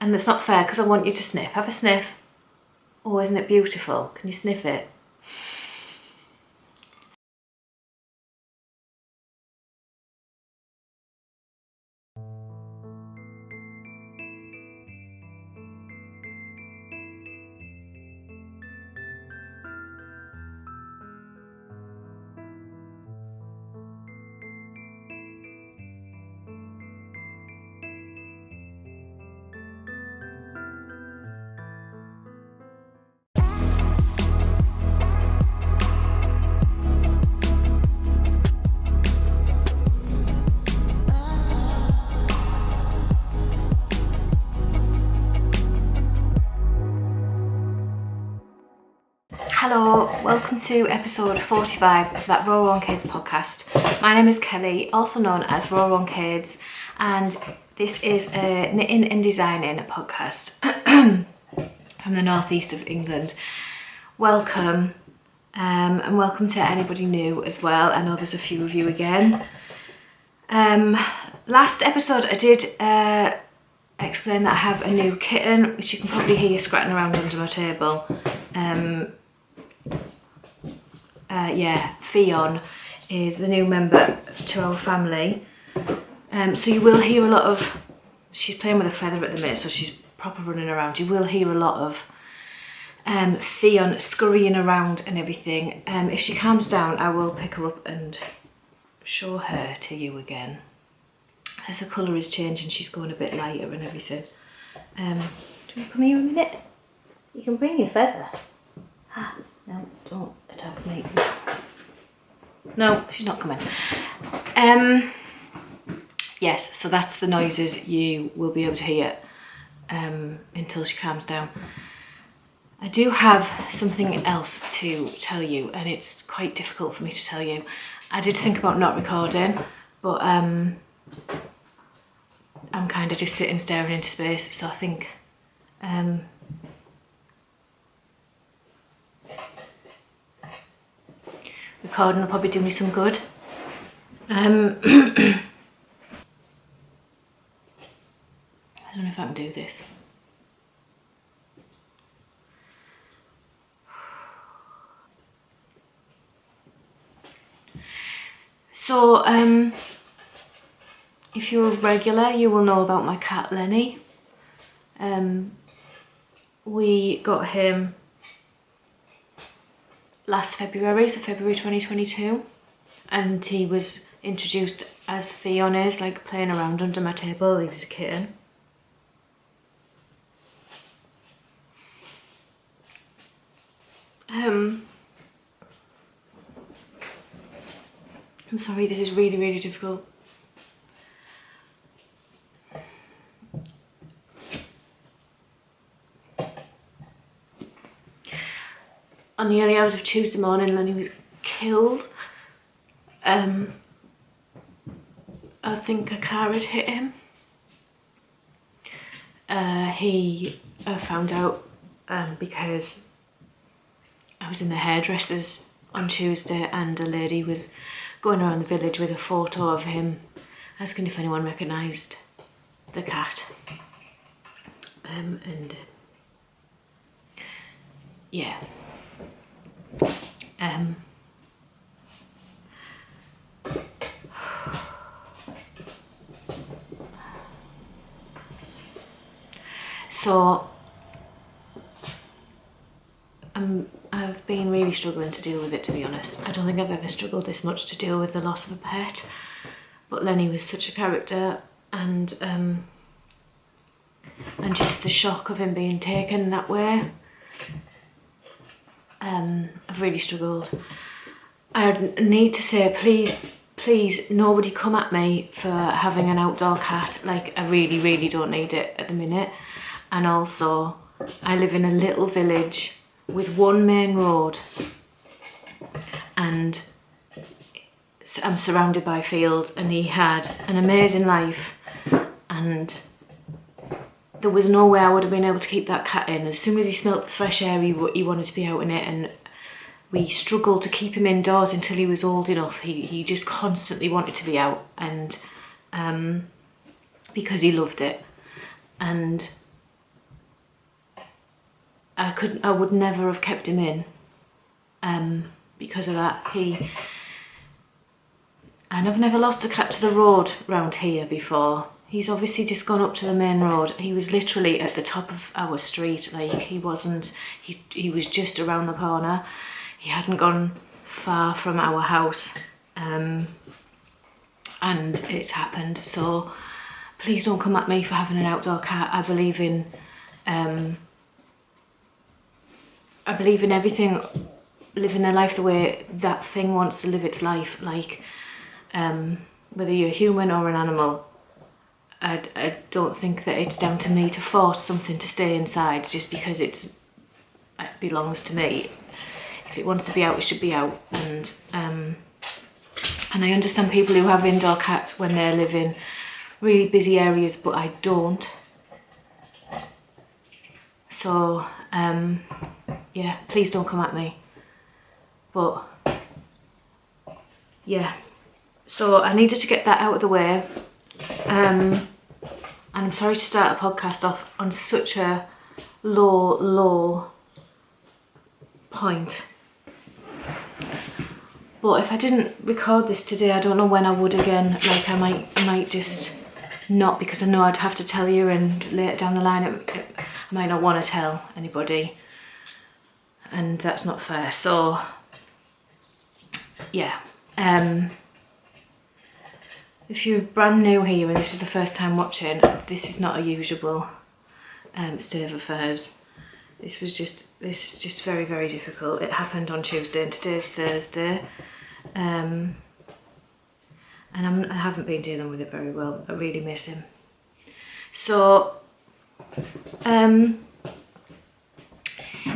And that's not fair because I want you to sniff. Have a sniff. Oh, isn't it beautiful? Can you sniff it? Hello, welcome to episode 45 of that RowRow and Kades podcast. My name is Kelly, also known as RowRow and Kades, and this is a knitting and designing podcast from the northeast of England. Welcome, and welcome to anybody new as well. I know there's a few of you again. Last episode I did explain that I have a new kitten, which you can probably hear scratching around under my table. Yeah, Fion is the new member to our family. So you will hear a lot of, she's playing with a feather at the minute, so she's proper running around. You will hear a lot of Fion scurrying around and everything. If she calms down, I will pick her up and show her to you again. As her colour is changing, she's going a bit lighter and everything. Do you want to come here a minute? You can bring your feather. Ah, no, don't attack me. No, she's not coming. Yes, so that's the noises you will be able to hear until she calms down. I do have something else to tell you, and it's quite difficult for me to tell you. I did think about not recording, but I'm kind of just sitting staring into space, so I think recording will probably do me some good. I don't know if I can do this. So, if you're a regular, you will know about my cat Lenny. We got him last February, so February 2022, and he was introduced as Fion is, like playing around under my table. He was a kitten. I'm sorry, this is really, really difficult. On the early hours of Tuesday morning, Lenny was killed. I think a car had hit him. He found out because I was in the hairdressers on Tuesday, and a lady was going around the village with a photo of him, asking if anyone recognised the cat. And yeah. So I've been really struggling to deal with it, to be honest. I don't think I've ever struggled this much to deal with the loss of a pet, but Lenny was such a character, and just the shock of him being taken that way. I've really struggled. I need to say, please, nobody come at me for having an outdoor cat. Like, I really, really don't need it at the minute. And also, I live in a little village with one main road, and I'm surrounded by fields, and he had an amazing life, and there was no way I would have been able to keep that cat in. As soon as he smelt the fresh air, he wanted to be out in it, and we struggled to keep him indoors until he was old enough. He just constantly wanted to be out, and because he loved it. And I would never have kept him in because of that. And I've never lost a cat to the road round here before. He's obviously just gone up to the main road. He was literally at the top of our street. Like, he wasn't, he was just around the corner. He hadn't gone far from our house. And it's happened. So please don't come at me for having an outdoor cat. I believe in everything, living their life the way that thing wants to live its life. Like, whether you're human or an animal, I don't think that it's down to me to force something to stay inside just because it belongs to me. If it wants to be out, it should be out. And I understand people who have indoor cats when they live in really busy areas, but I don't. So, yeah, please don't come at me. But, yeah. So I needed to get that out of the way. And I'm sorry to start a podcast off on such a low point. But if I didn't record this today, I don't know when I would again. Like, I might just not, because I know I'd have to tell you, and later down the line I might not want to tell anybody, and that's not fair. So yeah, if you're brand new here and this is the first time watching, this is not a usual state of affairs. This is just very, very difficult. It happened on Tuesday and today's Thursday. And I haven't been dealing with it very well. I really miss him. So,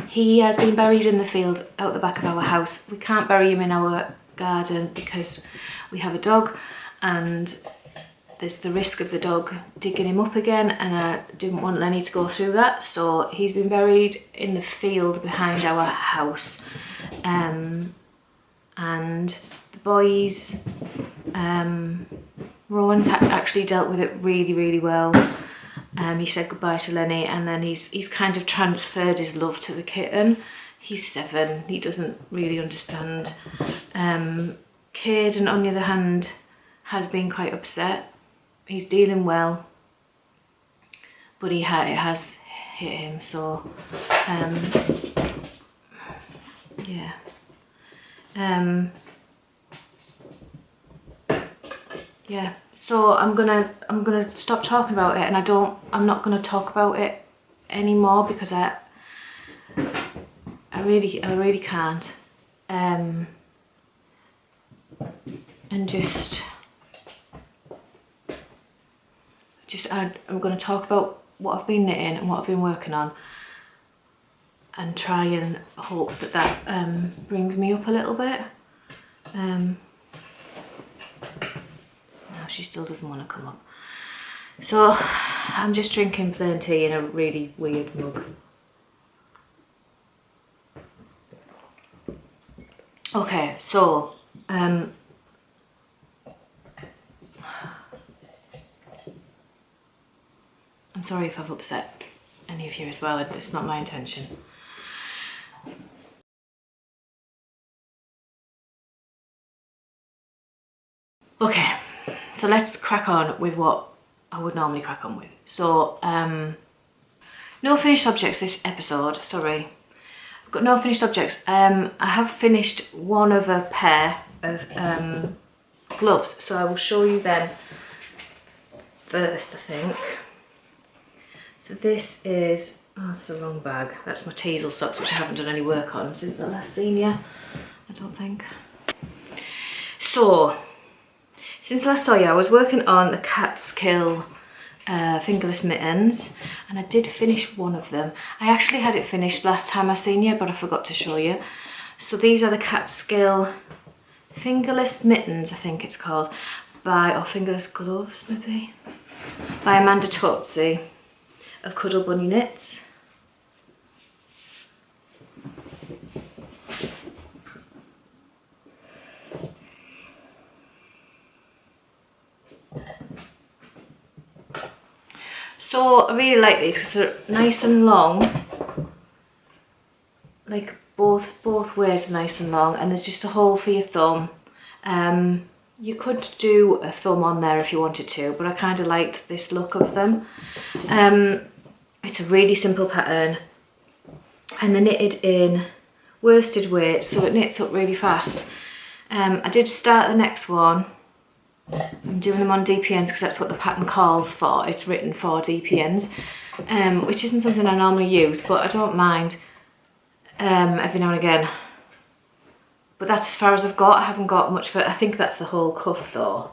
he has been buried in the field out the back of our house. We can't bury him in our garden because we have a dog, and there's the risk of the dog digging him up again, and I didn't want Lenny to go through that. So he's been buried in the field behind our house. And the boys, Rowan's actually dealt with it really, really well. He said goodbye to Lenny, and then he's kind of transferred his love to the kitten. He's 7, he doesn't really understand. Kade, on the other hand, has been quite upset. He's dealing well, but it has hit him, so yeah. Yeah, so I'm gonna stop talking about it, and I'm not gonna talk about it anymore because I really can't. And I'm going to talk about what I've been knitting and what I've been working on, and try and hope that brings me up a little bit. No, she still doesn't want to come up. So I'm just drinking plain tea in a really weird mug. Okay, so I'm sorry if I've upset any of you as well. It's not my intention. Okay, so let's crack on with what I would normally crack on with. So, no finished objects this episode, sorry. I've got no finished objects. I have finished one other pair of gloves, so I will show you them first, I think. So this is, oh, it's the wrong bag. That's my Teasel socks, which I haven't done any work on since the last senior, I don't think. So, since last saw you, I was working on the Catskill Fingerless Mittens, and I did finish one of them. I actually had it finished last time I seen you, but I forgot to show you. So these are the Catskill Fingerless Mittens, I think it's called, or Fingerless Gloves maybe, by Tozzi of Cuddle Bunny Knits. So I really like these because they're nice and long, like both ways are nice and long, and there's just a hole for your thumb. You could do a thumb on there if you wanted to, but I kind of liked this look of them. It's a really simple pattern, and they're knitted in worsted weight, so it knits up really fast. I did start the next one. I'm doing them on DPNs because that's what the pattern calls for. It's written for DPNs, which isn't something I normally use, but I don't mind every now and again. But that's as far as I've got. I haven't got much for it. I think that's the whole cuff though,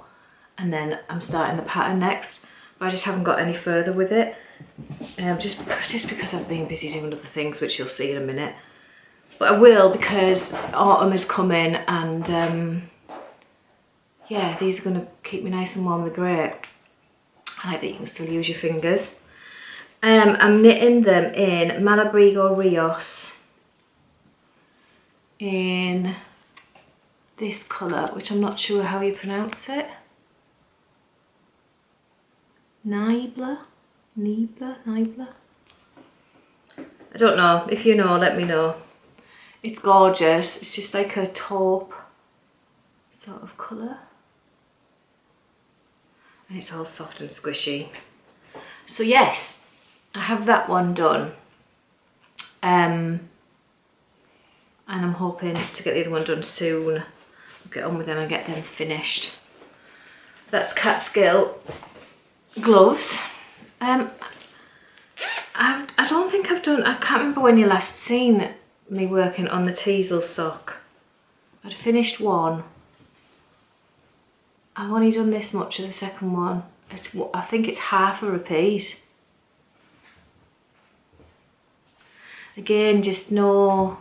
and then I'm starting the pattern next, but I just haven't got any further with it, just because I've been busy doing other things, which you'll see in a minute. But I will, because autumn is coming, and yeah, these are going to keep me nice and warm. They're great. I like that you can still use your fingers. I'm knitting them in Malabrigo Rios in this colour, which I'm not sure how you pronounce it. Niebla? I don't know. If you know, let me know. It's gorgeous. It's just like a taupe sort of colour. And it's all soft and squishy. So yes, I have that one done. And I'm hoping to get the other one done soon. I'll get on with them and get them finished. That's Catskill gloves. I don't think I've done, I can't remember when you last seen me working on the Teasel sock. I'd finished one. I've only done this much of the second one. I think it's half a repeat. Again, just no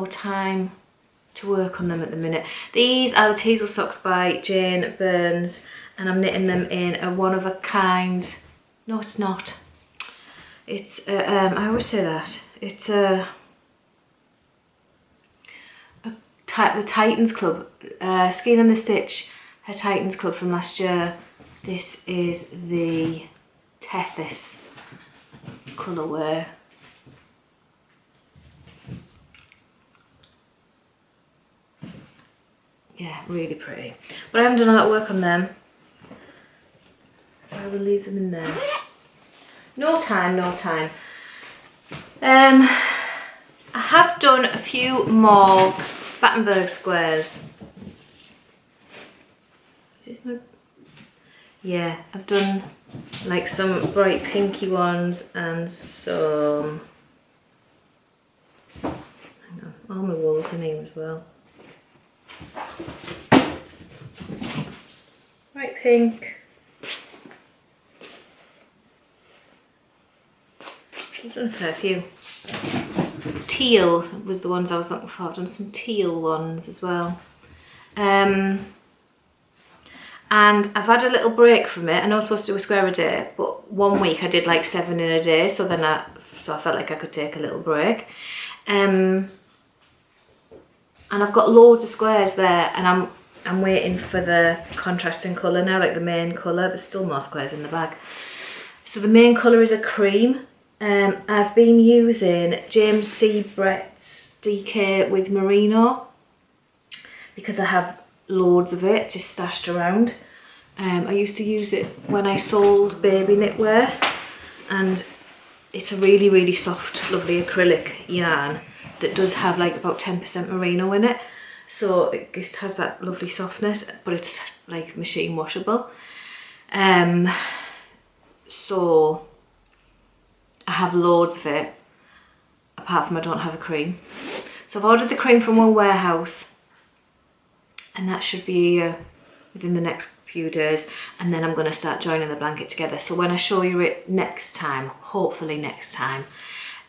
time to work on them at the minute. These are the Teasel socks by Jane Burns, and I'm knitting them in a one of a kind. No, it's not. It's I always say that. It's the Titans Club, Skein and the Stitch, her Titans Club from last year. This is the Tethis colourway. Yeah, really pretty. But I haven't done a lot of work on them, so I will leave them in there. No time. I have done a few more Battenberg squares. Yeah, I've done like some bright pinky ones and some, hang on, all my wools in here as well. Bright pink. I've done a fair few. Teal was the ones I was looking for. I've done some teal ones as well. And I've had a little break from it. I know I'm supposed to do a square a day, but 1 week I did like 7 in a day, so then I felt like I could take a little break. And I've got loads of squares there, and I'm waiting for the contrasting colour now, like the main colour. There's still more squares in the bag. So the main colour is a cream. I've been using James C. Brett's DK with Merino because I have loads of it just stashed around. I used to use it when I sold baby knitwear, and it's a really, really soft, lovely acrylic yarn that does have like about 10% merino in it. So it just has that lovely softness, but it's like machine washable. So I have loads of it, apart from I don't have a cream. So I've ordered the cream from one warehouse, and that should be within the next few days, and then I'm going to start joining the blanket together. So when I show you it next time, hopefully next time,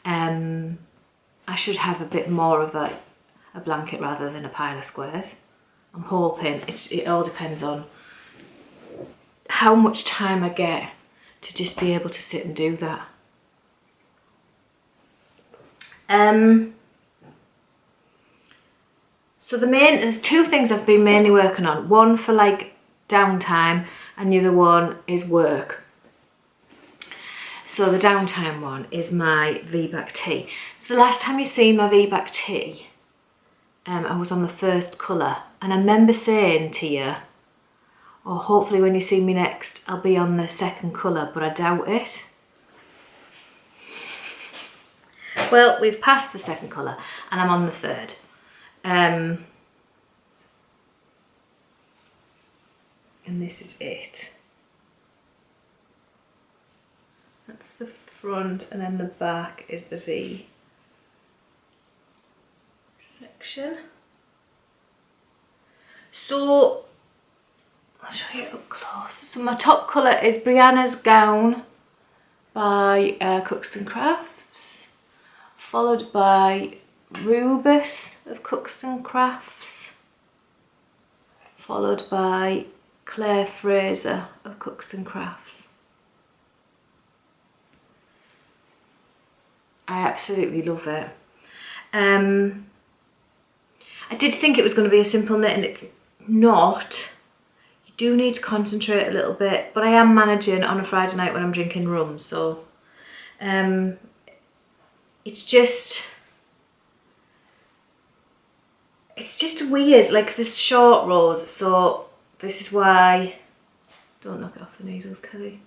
I should have a bit more of a blanket rather than a pile of squares. I'm hoping. It all depends on how much time I get to just be able to sit and do that. So there's 2 things I've been mainly working on. One for like downtime, and the other one is work. So the downtime one is my V-back tee. So the last time you seen my V-back tee, I was on the first colour, and I remember saying to you, or hopefully when you see me next, I'll be on the second colour, but I doubt it. Well, we've passed the second colour, and I'm on the third. And this is it. That's the front, and then the back is the V section. So I'll show you up close. So my top colour is Brianas Gown by Cookston Crafts, followed by Rubus of Cookston Crafts, followed by Fraiser of Cookston Crafts. I absolutely love it. I did think it was going to be a simple knit, and it's not. You do need to concentrate a little bit, but I am managing on a Friday night when I'm drinking rum, so it's just weird. Like, there's short rows, so this is why, don't knock it off the needles, Kelly.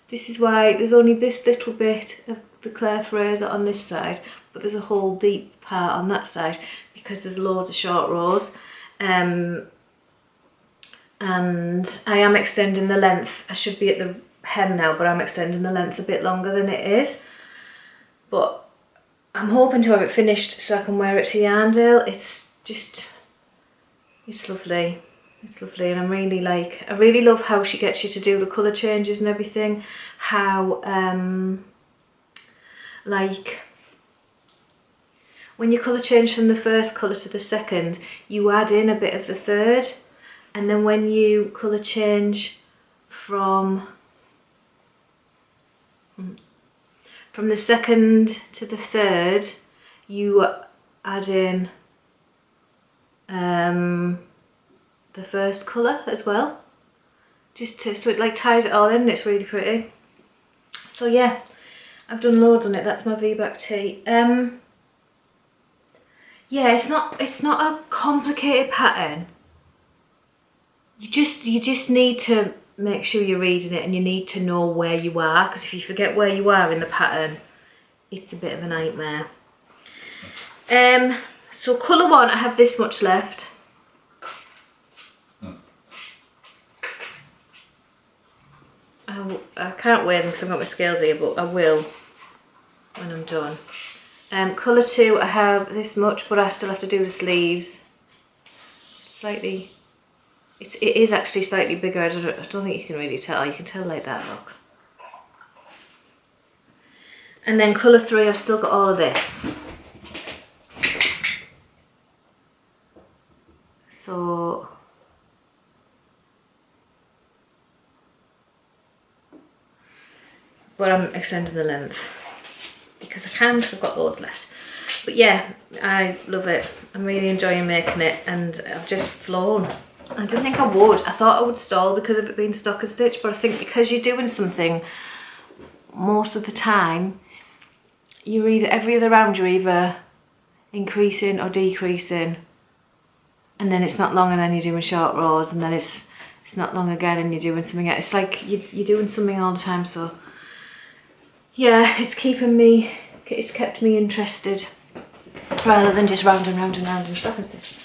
This is why there's only this little bit of the Fraiser on this side, but there's a whole deep part on that side because there's loads of short rows. And I am extending the length. I should be at the hem now, but I'm extending the length a bit longer than it is. But I'm hoping to have it finished so I can wear it to Yarndale. It's lovely. It's lovely, and I really love how she gets you to do the colour changes and everything. How like when you colour change from the first colour to the second, you add in a bit of the third, and then when you colour change from the second to the third, you add in the first colour as well, so it like ties it all in, and it's really pretty. So yeah, I've done loads on it. That's my V-back tee. Yeah, it's not a complicated pattern. You just need to make sure you're reading it, and you need to know where you are, because if you forget where you are in the pattern, it's a bit of a nightmare. So colour one, I have this much left. I can't wear them because I've got my scales here, but I will when I'm done. Colour two, I have this much, but I still have to do the sleeves. Slightly, it is actually slightly bigger. I don't think you can really tell. You can tell like that, look. And then colour three, I've still got all of this. So but I'm extending the length because I can, because I've got loads left. But yeah, I love it. I'm really enjoying making it, and I've just flown. I didn't think I would. I thought I would stall because of it being stock and stitch, but I think because you're doing something most of the time, you're either, every other round you're either increasing or decreasing, and then it's not long, and then you're doing short rows, and then it's not long again, and you're doing something else. It's like you're doing something all the time. So yeah, it's kept me interested rather than just round and round and round and stock and stitch.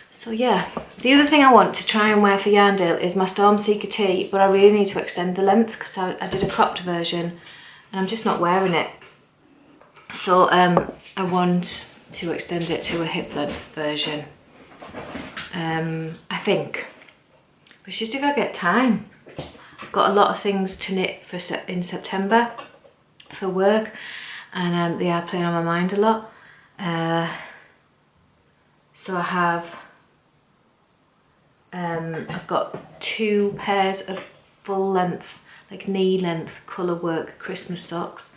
So yeah, the other thing I want to try and wear for Yarndale is my Storm Seeker tee, but I really need to extend the length because I did a cropped version and I'm just not wearing it. So I want to extend it to a hip length version, I think. But it's just if I get time. I've got a lot of things to knit in September for work, and they are playing on my mind a lot. So I have, I've got 2 pairs of full length, like knee length colour work Christmas socks,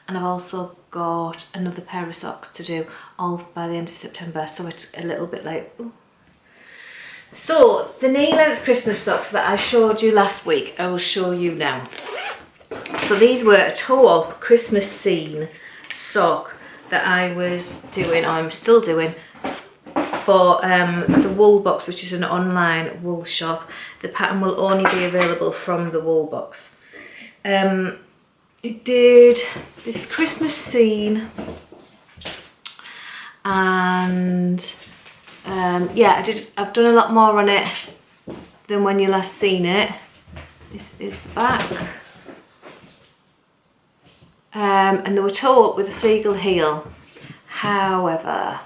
and I've also got another pair of socks to do, all by the end of September. So it's a little bit like, ooh. So the knee length Christmas socks that I showed you last week, I will show you now. So these were a toe-up Christmas scene sock that I was doing, or I'm still doing, for the Wool Box, which is an online wool shop. The pattern will only be available from the Wool Box. It did this Christmas scene, and yeah, I've done a lot more on it than when you last seen it. This is the back. And they were toe up with a fleagle heel. However,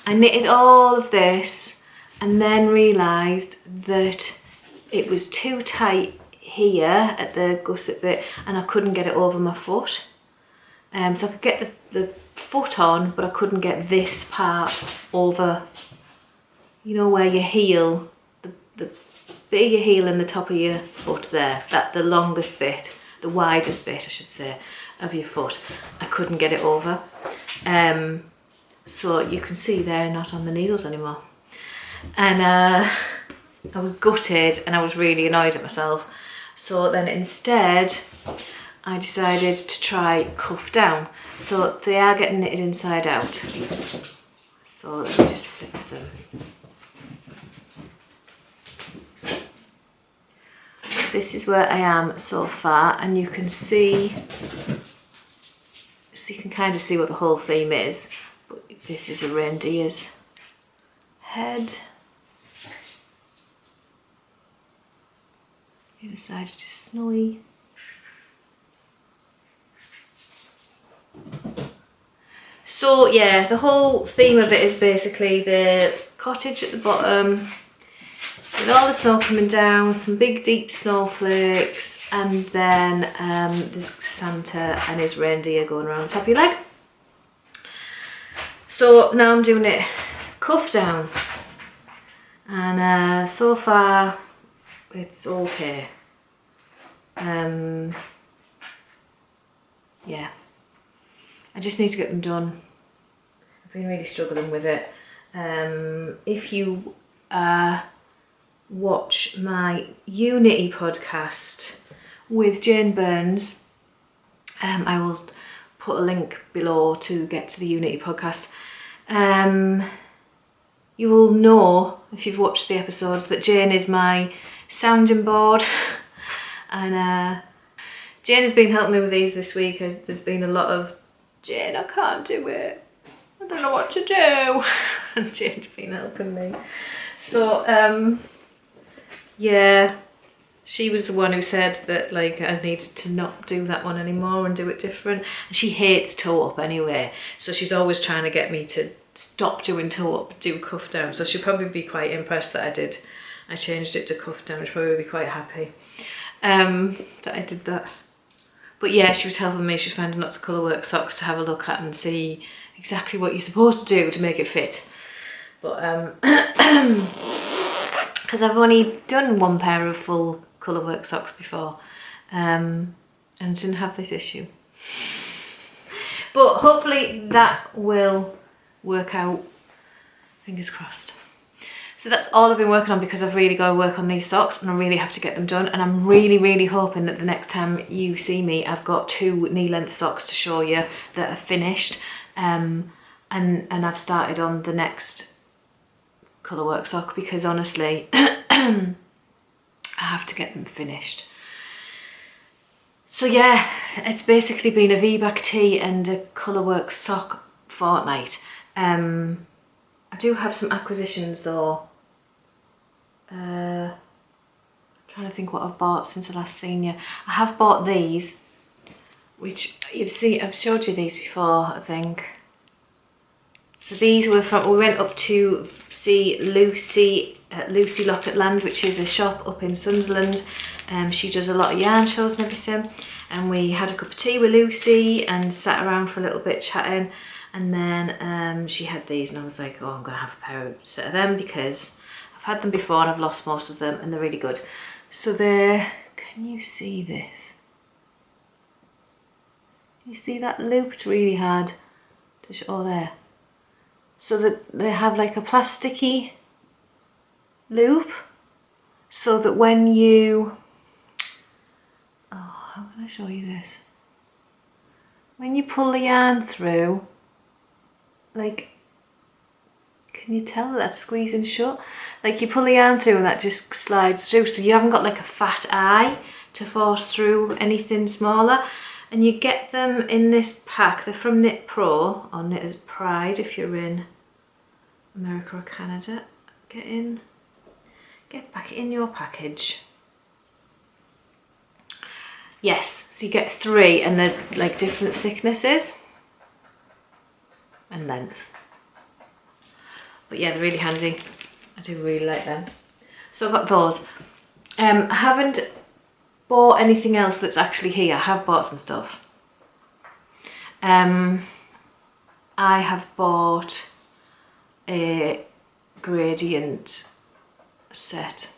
I knitted all of this and then realised that it was too tight here at the gusset bit and I couldn't get it over my foot. So I could get the foot on, but I couldn't get this part over, you know, where your heel, the bit of your heel and the top of your foot there, that the longest bit, the widest bit I should say, of your foot. I couldn't get it over. So you can see they're not on the needles anymore. And I was gutted and I was really annoyed at myself. So then instead, I decided to try cuff down. So they are getting knitted inside out. So let me just flip them. This is where I am so far, and you can see, so you can kind of see what the whole theme is. But this is a reindeer's head. The other side is just snowy. So yeah, the whole theme of it is basically the cottage at the bottom with all the snow coming down, some big deep snowflakes, and then there's Santa and his reindeer going around the top of your leg. So now I'm doing it cuff down, and so far it's okay. Yeah, I just need to get them done. I've been really struggling with it. If you watch my Unity podcast with Jane Burns, I will put a link below to get to the Unity podcast. You will know, if you've watched the episodes, that Jane is my sounding board. And Jane has been helping me with these this week. There's been a lot of, Jane, I can't do it, I don't know what to do. And Jane's been helping me. So yeah, she was the one who said that like I needed to not do that one anymore and do it different. And she hates toe up anyway, so she's always trying to get me to stop doing toe up, do cuff down. So she'll probably be quite impressed that I changed it to cuff down. She'll probably be quite happy that I did that. But yeah, she was helping me. She was finding lots of colourwork socks to have a look at and see exactly what you're supposed to do to make it fit. But because I've only done one pair of full colourwork socks before, and didn't have this issue. But hopefully that will work out, fingers crossed. So that's all I've been working on, because I've really got to work on these socks and I really have to get them done. And I'm really hoping that the next time you see me, I've got 2 knee-length socks to show you that are finished, and I've started on the next colourwork sock, because honestly I have to get them finished. So yeah, it's basically been a V-back tee and a colourwork sock fortnight. I do have some acquisitions though. Trying to think what I've bought since I last seen you. I have bought these, which you've seen, I've showed you these before, I think. So these were from, we went up to see Lucy at Lucy Locketland, which is a shop up in Sunderland. She does a lot of yarn shows and everything. And we had a cup of tea with Lucy and sat around for a little bit chatting. And then she had these and I was like, oh, I'm going to have a set of them, because I've had them before and I've lost most of them and they're really good. So they're, can you see this? You see that looped really hard? Oh, there. So that they have like a plasticky loop, so that when you, oh, how can I'll show you this. When you pull the yarn through, like, can you tell that that's squeezing shut? Like you pull the yarn through and that just slides through, so you haven't got like a fat eye to force through anything smaller. And you get them in this pack. They're from Knit Pro or Knitter's Pride if you're in America or Canada. Get back in your package. Yes, so you get 3 and they're like different thicknesses and lengths. But yeah, they're really handy. I do really like them. So I've got those. I haven't bought anything else that's actually here. I have bought some stuff. I have bought a gradient set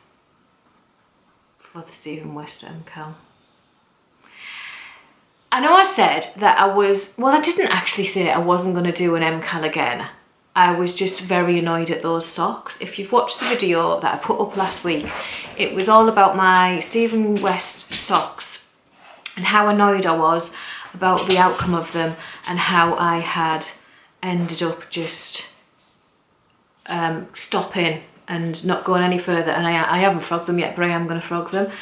for the Stephen West MCAL. I know I said that I didn't actually say I wasn't going to do an MCAL again. I was just very annoyed at those socks. If you've watched the video that I put up last week, it was all about my Stephen West socks and how annoyed I was about the outcome of them and how I had ended up just stopping and not going any further. And I haven't frogged them yet, but I am going to frog them.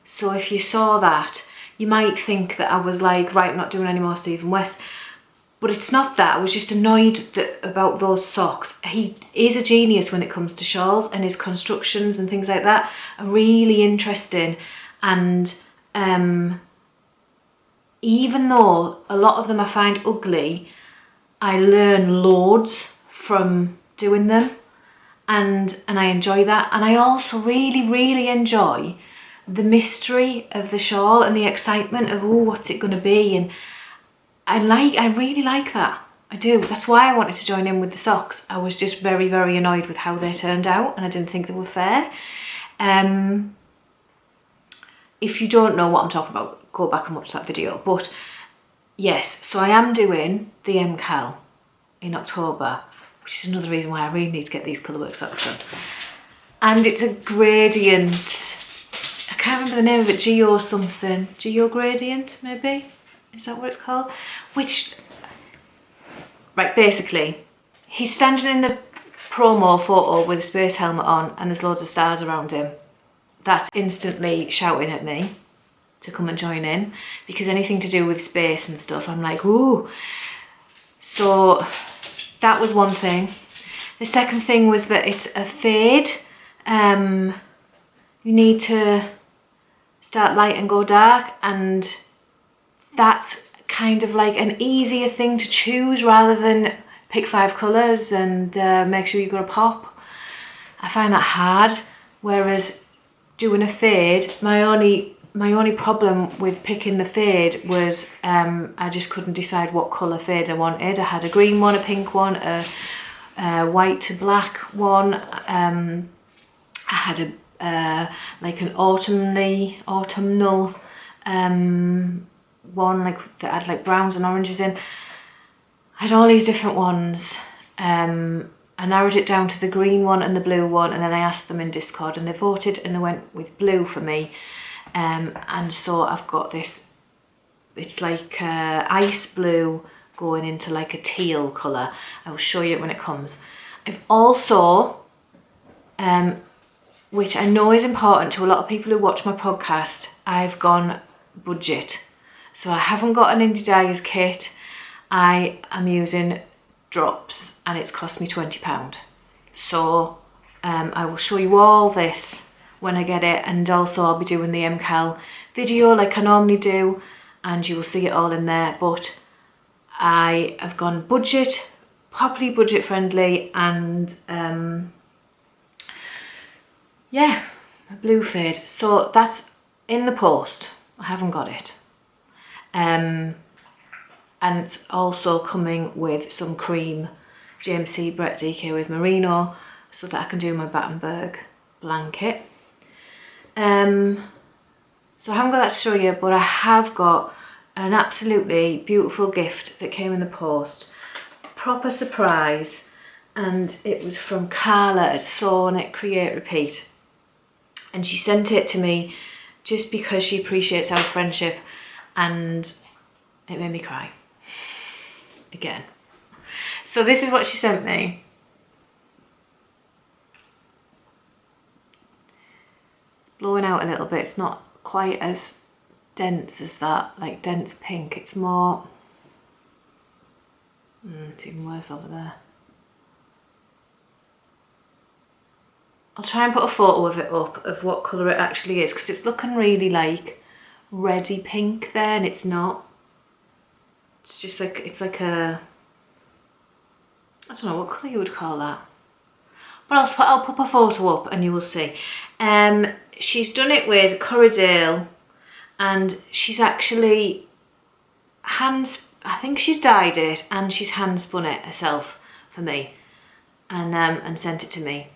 So if you saw that, you might think that I was like, right, I'm not doing any more Stephen West. But it's not that. I was just annoyed about those socks. He is a genius when it comes to shawls, and his constructions and things like that are really interesting. And even though a lot of them I find ugly, I learn loads from doing them, and I enjoy that. And I also really, really enjoy the mystery of the shawl and the excitement of, oh, what's it going to be? And I really like that. I do. That's why I wanted to join in with the socks. I was just very, very annoyed with how they turned out, and I didn't think they were fair. If you don't know what I'm talking about, go back and watch that video. But yes, so I am doing the MCAL in October, which is another reason why I really need to get these colourwork socks done. And it's a gradient. I can't remember the name of it. Geo something. Geo gradient, maybe? Is that what it's called? Which, right, basically, he's standing in the promo photo with a space helmet on and there's loads of stars around him. That's instantly shouting at me to come and join in, because anything to do with space and stuff, I'm like, ooh. So that was one thing. The second thing was that it's a fade. You need to start light and go dark, and that's kind of like an easier thing to choose rather than pick 5 colours and make sure you've got a pop. I find that hard, whereas doing a fade, my only problem with picking the fade was I just couldn't decide what colour fade I wanted. I had a green one, a pink one, a white to black one. I had like an autumnal one, like that had like browns and oranges in. I had all these different ones. I narrowed it down to the green one and the blue one, and then I asked them in Discord and they voted and they went with blue for me. And so I've got this, it's like ice blue going into like a teal colour. I will show you it when it comes. I've also, which I know is important to a lot of people who watch my podcast, I've gone budget. So I haven't got an Indie Dyers kit. I am using drops and it's cost me £20. So I will show you all this when I get it, and also I'll be doing the MCAL video like I normally do, and you will see it all in there. But I have gone budget, properly budget friendly, and yeah, a blue fade. So that's in the post. I haven't got it. And it's also coming with some cream GMC Brett DK with Merino, so that I can do my Battenberg blanket. So I haven't got that to show you, but I have got an absolutely beautiful gift that came in the post. Proper surprise, and it was from Carla at Sew Knit Create Repeat. And she sent it to me just because she appreciates our friendship, and it made me cry again. So this is what she sent me. It's blowing out a little bit. It's not quite as dense as that, like dense pink. It's more, it's even worse over there. I'll try and put a photo of it up of what colour it actually is, because it's looking really like reddy pink there, and it's not. It's just like, it's like a, I don't know what colour you would call that. But I'll pop a photo up and you will see. She's done it with Corridale, and she's actually I think she's dyed it and she's hand spun it herself for me, and sent it to me.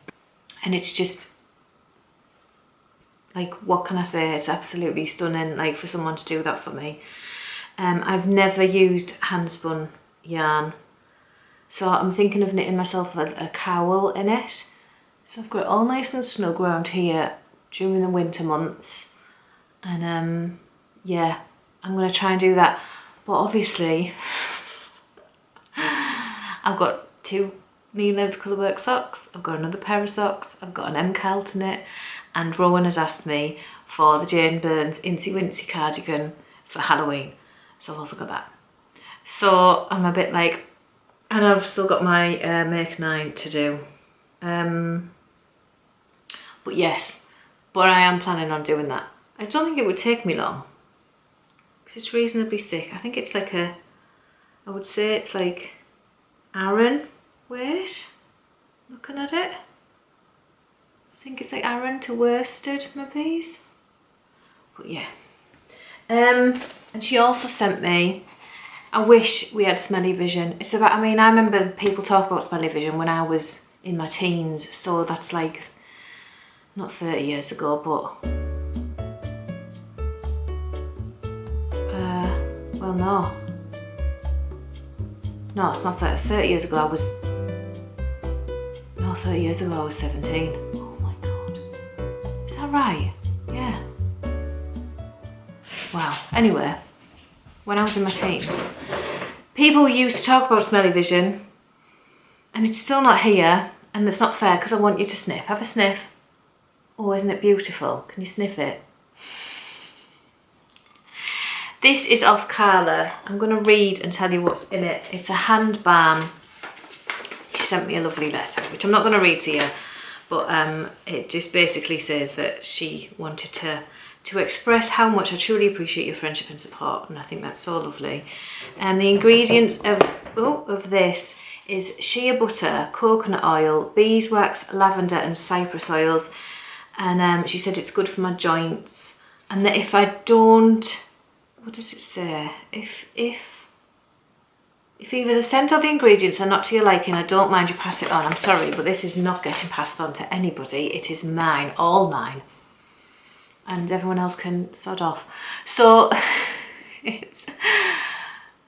And it's just, like, what can I say? It's absolutely stunning, like, for someone to do that for me. I've never used hand spun yarn, so I'm thinking of knitting myself a cowl in it. So I've got it all nice and snug around here during the winter months, and yeah, I'm going to try and do that. But obviously I've got 2 Niebla colourwork socks, I've got another pair of socks, I've got an MCAL to knit, and Rowan has asked me for the Jane Burns Incy Wincy cardigan for Halloween, so I've also got that. So I'm a bit like, and I've still got my Make 9 to do. But yes, but I am planning on doing that. I don't think it would take me long, because it's reasonably thick. I think it's like I would say it's like Aran weight, looking at it. I think it's like Aran to worsted maybe. But yeah. And she also sent me, I wish we had smelly vision. It's about, I mean, I remember people talk about smelly vision when I was in my teens, so that's like not 30 years ago, but well, no, it's not 30 years ago. 30 years ago I was 17. Oh my god, is that right? Yeah. Wow. Anyway, when I was in my teens, people used to talk about smelly vision, and it's still not here, and it's not fair, because I want you to sniff. Have a sniff. Oh, isn't it beautiful? Can you sniff it? This is off Carla. I'm going to read and tell you what's in it. It's a hand balm. She sent me a lovely letter, which I'm not going to read to you, but it just basically says that she wanted to express how much I truly appreciate your friendship and support, and I think that's so lovely. And the ingredients of this is shea butter, coconut oil, beeswax, lavender and cypress oils, and she said it's good for my joints, and that if I don't, what does it say? If either the scent or the ingredients are not to your liking, I don't mind you pass it on. I'm sorry, but this is not getting passed on to anybody. It is mine, all mine. And everyone else can sod off. So, it's,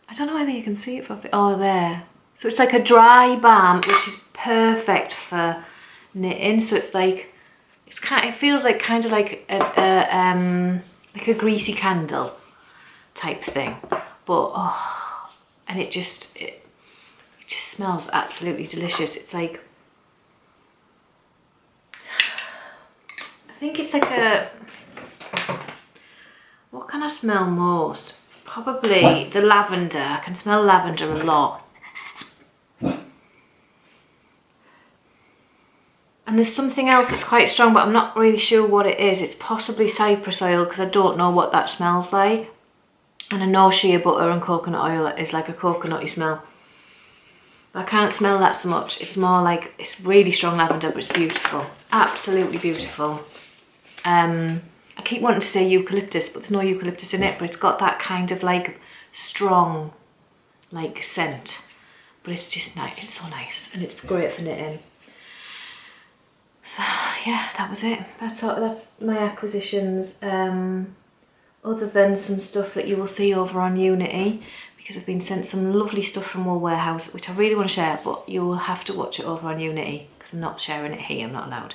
I don't know whether you can see it properly. Oh, there. So it's like a dry balm, which is perfect for knitting. So it's like, it feels like kind of like a greasy candle type thing. But, oh, and it just smells absolutely delicious. It's like, I think it's like a, what can I smell most? Probably the lavender. I can smell lavender a lot. And there's something else that's quite strong, but I'm not really sure what it is. It's possibly cypress oil, because I don't know what that smells like. And I know shea butter and coconut oil is like a coconutty smell. But I can't smell that so much. It's more like, it's really strong lavender, but it's beautiful. Absolutely beautiful. I keep wanting to say eucalyptus, but there's no eucalyptus in it, but it's got that kind of like strong like scent. But it's just nice, it's so nice, and it's great for knitting. So yeah, that was it. That's my acquisitions. Other than some stuff that you will see over on Unity, because I've been sent some lovely stuff from Wool Warehouse, which I really want to share, but you will have to watch it over on Unity, because I'm not sharing it here, I'm not allowed.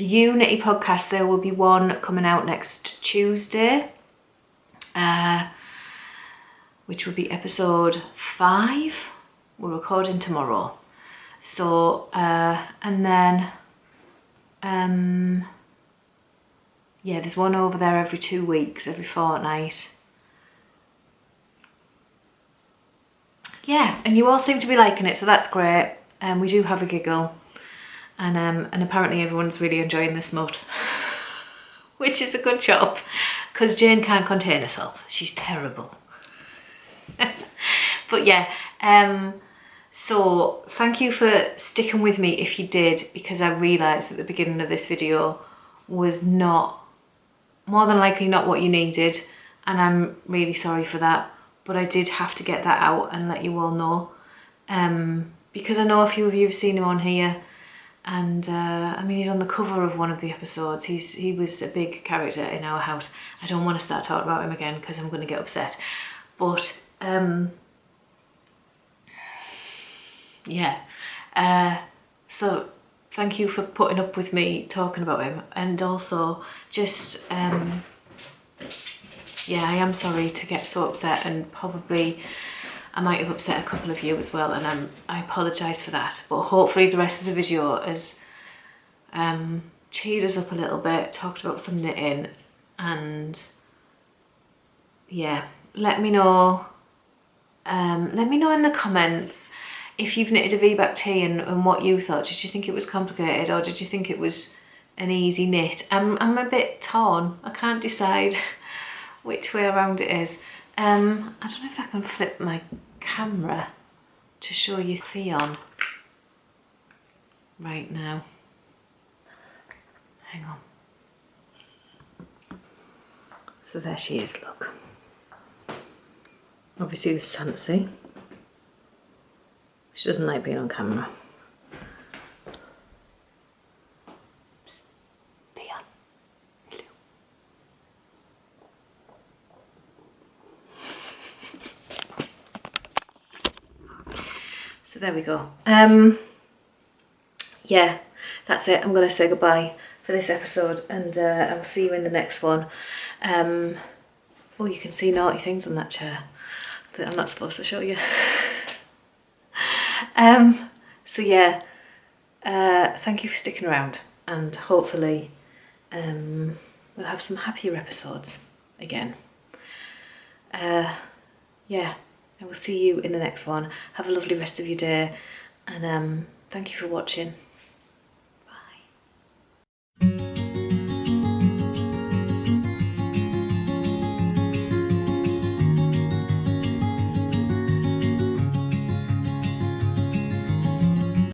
Unity podcast, there will be one coming out next Tuesday, which will be episode 5. We're recording tomorrow. So, and then, yeah, there's one over there every 2 weeks, every fortnight. Yeah, and you all seem to be liking it, so that's great. We do have a giggle. And apparently everyone's really enjoying this smut, which is a good job, because Jane can't contain herself. She's terrible. But yeah, so thank you for sticking with me if you did, because I realised at the beginning of this video was more than likely not what you needed, and I'm really sorry for that, but I did have to get that out and let you all know, because I know a few of you have seen him on here. And I mean, he's on the cover of one of the episodes. He was a big character in our house. I don't want to start talking about him again because I'm going to get upset. But yeah. So thank you for putting up with me talking about him, and also just yeah, I am sorry to get so upset, and probably I might have upset a couple of you as well, and I apologise for that. But hopefully the rest of the video has cheered us up a little bit, talked about some knitting, and yeah, let me know in the comments if you've knitted a V-back tee and what you thought. Did you think it was complicated, or did you think it was an easy knit? I'm a bit torn. I can't decide which way around it is. I don't know if I can flip my camera to show you Theon right now. Hang on. So there she is, look. Obviously there's Sansi. She doesn't like being on camera. Psst. Theon. Hello. So there we go. Yeah, that's it. I'm going to say goodbye for this episode, and I'll see you in the next one. Oh, you can see naughty things on that chair that I'm not supposed to show you. So yeah, thank you for sticking around, and hopefully we'll have some happier episodes again. Yeah, I will see you in the next one. Have a lovely rest of your day, and thank you for watching.